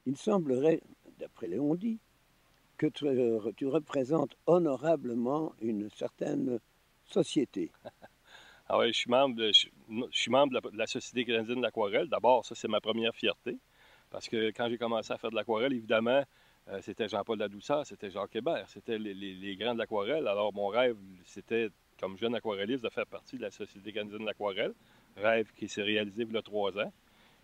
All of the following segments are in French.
Il semblerait, d'après Léon dit, que tu représentes honorablement une certaine société. Ah ouais, je suis membre de la Société canadienne de l'aquarelle. D'abord, ça, c'est ma première fierté. Parce que quand j'ai commencé à faire de l'aquarelle, évidemment, c'était Jean-Paul Ladouceur, c'était Jacques Hébert, c'était les grands de l'aquarelle. Alors, mon rêve, c'était, comme jeune aquarelliste, de faire partie de la Société canadienne de l'aquarelle. Rêve qui s'est réalisé il y a 3 ans.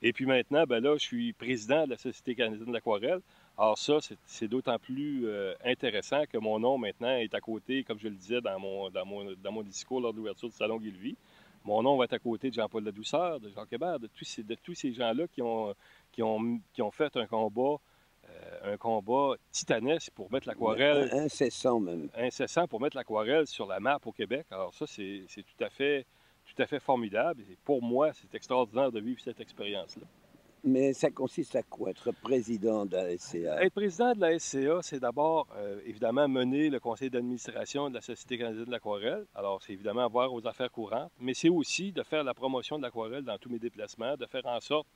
Et puis maintenant, ben là, je suis président de la Société canadienne de l'aquarelle. Alors ça, c'est d'autant plus intéressant que mon nom maintenant est à côté, comme je le disais dans mon discours lors de l'ouverture du Salon Guilvy. Mon nom va être à côté de Jean-Paul Ladouceur, de Jacques Hébert, de tous ces gens-là qui ont fait un combat titanesque pour mettre l'aquarelle, Incessant même. incessant pour mettre l'aquarelle sur la map au Québec. Alors ça, c'est tout à fait formidable. Et pour moi, c'est extraordinaire de vivre cette expérience-là. Mais ça consiste à quoi, être président de la SCA? Être président de la SCA, c'est d'abord, évidemment, mener le conseil d'administration de la Société canadienne de l'aquarelle. Alors, c'est évidemment avoir aux affaires courantes, mais c'est aussi de faire la promotion de l'aquarelle dans tous mes déplacements, de faire en sorte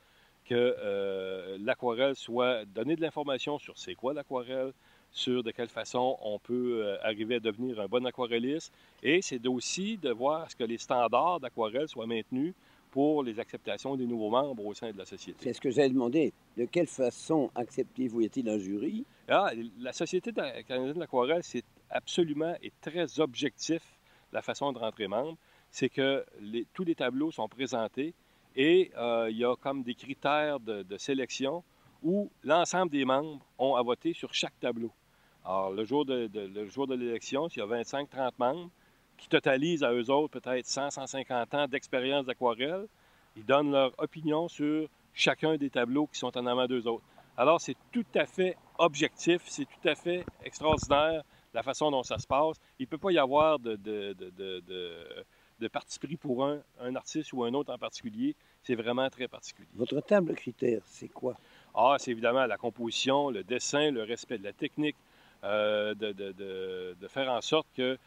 que l'aquarelle soit donner de l'information sur c'est quoi l'aquarelle, sur de quelle façon on peut arriver à devenir un bon aquarelliste. Et c'est aussi de voir à ce que les standards d'aquarelle soient maintenus pour les acceptations des nouveaux membres au sein de la société. C'est ce que j'allais demander. De quelle façon acceptez-vous? Y a-t-il un jury? Ah, la Société canadienne de l'aquarelle, c'est absolument et très objectif la façon de rentrer membre. C'est que tous les tableaux sont présentés et il y a comme des critères de sélection où l'ensemble des membres ont à voter sur chaque tableau. Alors, le jour de l'élection, il y a 25-30 membres qui totalisent à eux autres peut-être 100-150 ans d'expérience d'aquarelle. Ils donnent leur opinion sur chacun des tableaux qui sont en avant d'eux autres. Alors, c'est tout à fait objectif, c'est tout à fait extraordinaire la façon dont ça se passe. Il ne peut pas y avoir de parti pris pour un artiste ou un autre en particulier. C'est vraiment très particulier. Votre table de critères, c'est quoi? Ah, c'est évidemment la composition, le dessin, le respect de la technique, de faire en sorte que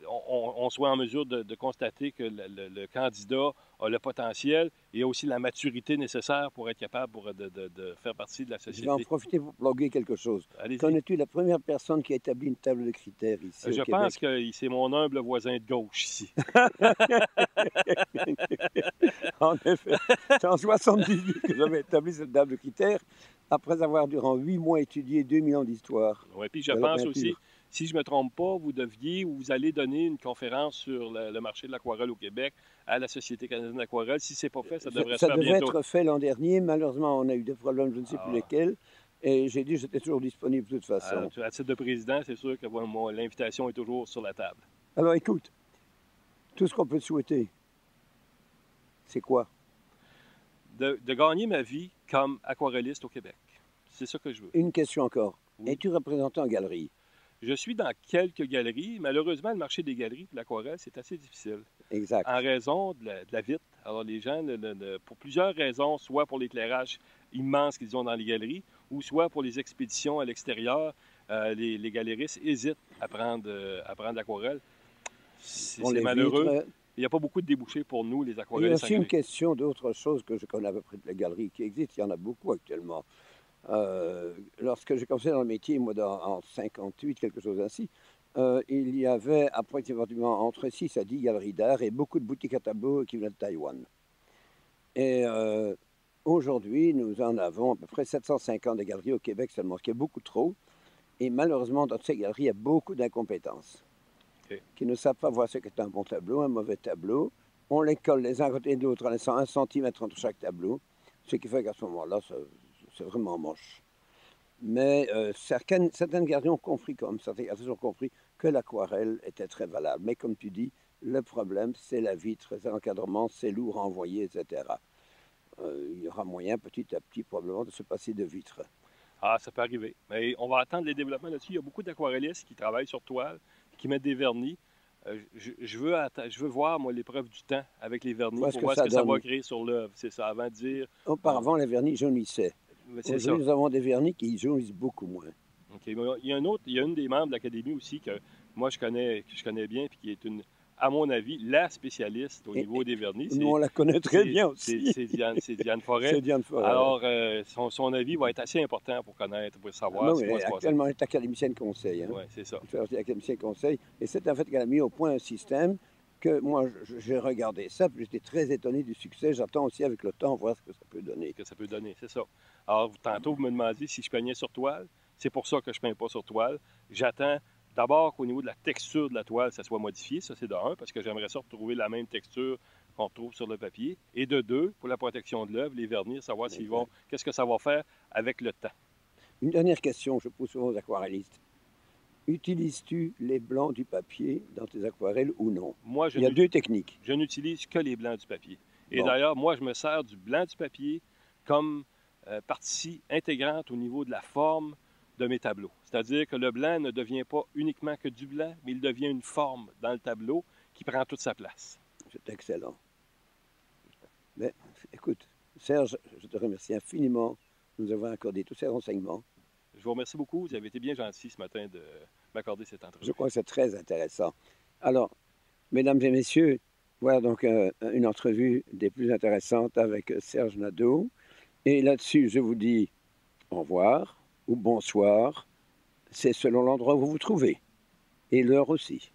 on soit en mesure de constater que le candidat a le potentiel et aussi la maturité nécessaire pour être capable de faire partie de la Je vais en société. profiter pour bloguer quelque chose. Allez-y. Connais-tu la première personne qui a établi une table de critères ici Je au Québec? pense que c'est mon humble voisin de gauche ici. En effet, c'est en 78 que j'avais établi cette table de critères, après avoir durant 8 mois étudié 2000 ans d'histoire Oui, puis je de la pense aussi, peinture. si je ne me trompe pas, vous deviez ou vous allez donner une conférence sur le marché de l'aquarelle au Québec à la Société canadienne de l'aquarelle. Si ce n'est pas fait, ça devrait se Ça faire devait bientôt. être fait l'an dernier. Malheureusement, on a eu des problèmes, je ne sais plus Ah, lesquels. Et j'ai dit que j'étais toujours disponible de toute façon. à titre de président, c'est sûr que l'invitation est toujours sur la table. Alors écoute, tout ce qu'on peut te souhaiter, c'est quoi? De gagner ma vie comme aquarelliste au Québec. C'est ça que je veux. Une question encore. Oui. Es-tu représenté en galerie? Je suis dans quelques galeries. Malheureusement, le marché des galeries pour l'aquarelle, c'est assez difficile. Exact. En raison de la vitre. Alors, les gens, pour plusieurs raisons, soit pour l'éclairage immense qu'ils ont dans les galeries, ou soit pour les expéditions à l'extérieur, les galéristes hésitent à prendre l'aquarelle. Pour C'est les malheureux. vitres. Il n'y a pas beaucoup de débouchés pour nous, les Il y a aquarellistes en aussi une galerie. question d'autre chose que je connais à peu près de la galerie qui existe. Il y en a beaucoup actuellement. Lorsque j'ai commencé dans le métier, moi, en 58, quelque chose ainsi, il y avait approximativement entre 6 à 10 galeries d'art et beaucoup de boutiques à tableaux qui venaient de Taïwan. Et aujourd'hui, nous en avons à peu près 750 de galeries au Québec seulement, ce qui est beaucoup trop. Et malheureusement, dans ces galeries, il y a beaucoup d'incompétences OK. qui ne savent pas voir ce qu'est un bon tableau, un mauvais tableau. On les colle les uns à côté de l'autre en laissant 1 centimètre entre chaque tableau, ce qui fait qu'à ce moment-là, c'est vraiment moche. Mais certaines galeries ont compris, comme certaines galeries ont compris, que l'aquarelle était très valable. Mais comme tu dis, le problème, c'est la vitre, c'est l'encadrement, c'est lourd à envoyer, etc. Il y aura moyen petit à petit probablement de se passer de vitres. Ah, ça peut arriver. Mais on va attendre les développements là-dessus. Il y a beaucoup d'aquarellistes qui travaillent sur toile, qui mettent des vernis. Je veux voir, moi, l'épreuve du temps avec les vernis Voir pour ce que voir ce ça que ça va donne. créer sur l'œuvre. C'est ça, avant de dire. Auparavant, les vernis jaunissaient. C'est ça. Aujourd'hui, nous avons des vernis qui jaunissent beaucoup moins. OK. Il y a une des membres de l'Académie aussi que moi, je connais bien, puis qui est une à mon avis, la spécialiste au Et niveau des vernis. nous, on la connaît très bien aussi. C'est Diane Forêt. C'est Diane Forêt. Alors, son avis va être assez important pour connaître, pour savoir Non, ce qui va se passer. actuellement, elle est académicienne conseil. Hein. Oui, c'est ça. Elle fait partie de l'académicienne conseil. Et c'est en fait qu'elle a mis au point un système que moi, j'ai regardé ça, puis j'étais très étonné du succès. J'attends aussi avec le temps voir ce que ça peut donner. Que ça peut donner, c'est ça. Alors, tantôt, vous me demandiez si je peignais sur toile. C'est pour ça que je ne peins pas sur toile. J'attends d'abord qu'au niveau de la texture de la toile, ça soit modifié. Ça, c'est de un, parce que j'aimerais ça retrouver la même texture qu'on retrouve sur le papier. Et de deux, pour la protection de l'œuvre, les vernis, savoir s'ils vont, qu'est-ce que ça va faire avec le temps. Une dernière question que je pose souvent aux aquarellistes. Utilises-tu les blancs du papier dans tes aquarelles ou non? Moi, Il y a deux techniques. Je n'utilise que les blancs du papier. Et Bon. d'ailleurs, moi, je me sers du blanc du papier comme partie intégrante au niveau de la forme de mes tableaux. C'est-à-dire que le blanc ne devient pas uniquement que du blanc, mais il devient une forme dans le tableau qui prend toute sa place. C'est excellent. Mais, écoute, Serge, je te remercie infiniment de nous avoir accordé tous ces renseignements. Je vous remercie beaucoup. Vous avez été bien gentil ce matin de m'accorder cette entrevue. Je crois que c'est très intéressant. Alors, mesdames et messieurs, voilà donc une entrevue des plus intéressantes avec Serge Nadeau. Et là-dessus, je vous dis au revoir ou bonsoir. C'est selon l'endroit où vous vous trouvez. Et l'heure aussi.